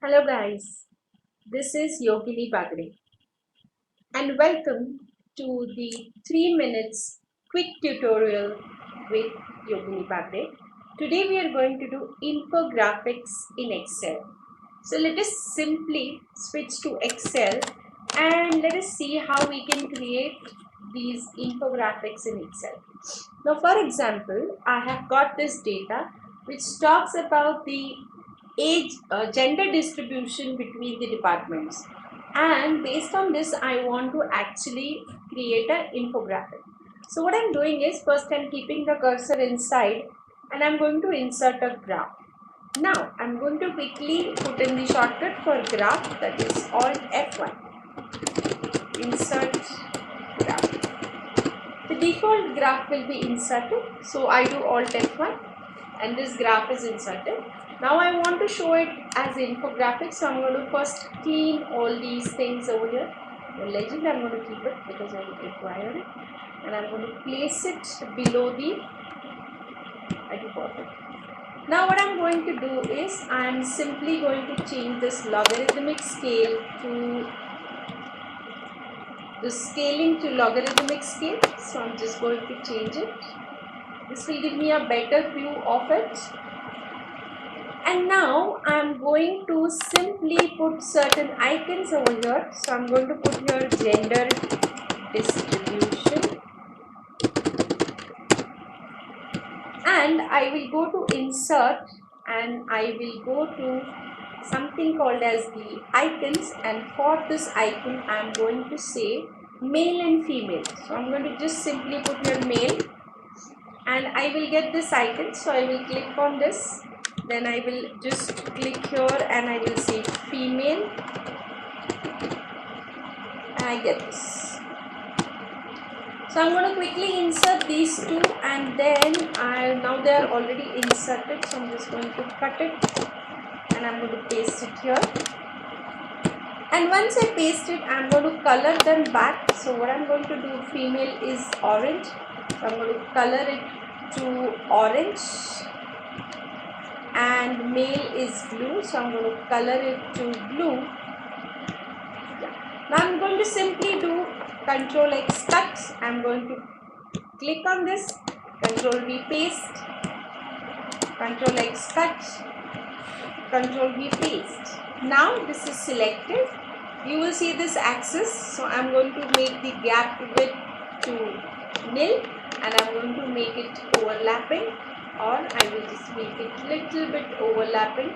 Hello guys, this is Yogini Bagre and welcome to the 3 minutes quick tutorial with Yogini Bagre. Today we are going to do infographics in Excel. So let us simply switch to Excel and let us see how we can create these infographics in Excel. Now for example, I have got this data which talks about the age gender distribution between the departments, and based on this I want to actually create an infographic. So what I'm doing is, first I'm keeping the cursor inside and I'm going to insert a graph. Now I'm going to quickly put in the shortcut for graph, that is Alt F1. Insert graph. The default graph will be inserted, so I do Alt F1 and this graph is inserted. Now I want to show it as infographic, so I'm going to first clean all these things over here. The legend I'm going to keep it because I would require it, and I'm going to place it below at the bottom. Now what I'm going to do is I'm simply going to change this logarithmic scale to the scaling to logarithmic scale. So I'm just going to change it. This will give me a better view of it. And now I'm going to simply put certain icons over here. So I'm going to put here gender distribution, and I will go to insert and I will go to something called as the icons, and for this icon I'm going to say male and female. So I'm going to just simply put here male and I will get this icon. So I will click on this, then I will just click here and I will say female and I get this. So I'm going to quickly insert these two, and then now they are already inserted, so I'm just going to cut it and I'm going to paste it here. And once I paste it, I'm going to color them back. So what I'm going to do, female is orange, so I'm going to color it to orange, and male is blue, so I'm going to color it to blue. Now I'm going to simply do Control X cut. I'm going to click on this, Control V paste, Control X cut, Control V paste. Now this is selected. You will see this axis, so I'm going to make the gap width to nil and I'm going to make it overlapping, or I will just make it little bit overlapping.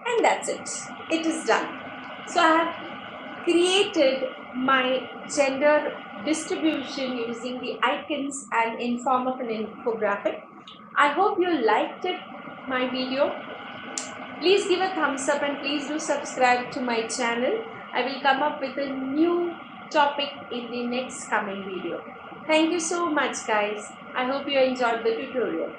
And that's it. It is done. So I have created my gender distribution using the icons and in form of an infographic. I hope you liked it, my video. Please give a thumbs up and please do subscribe to my channel. I will come up with a new topic in the next coming video. Thank you so much guys. I hope you enjoyed the tutorial.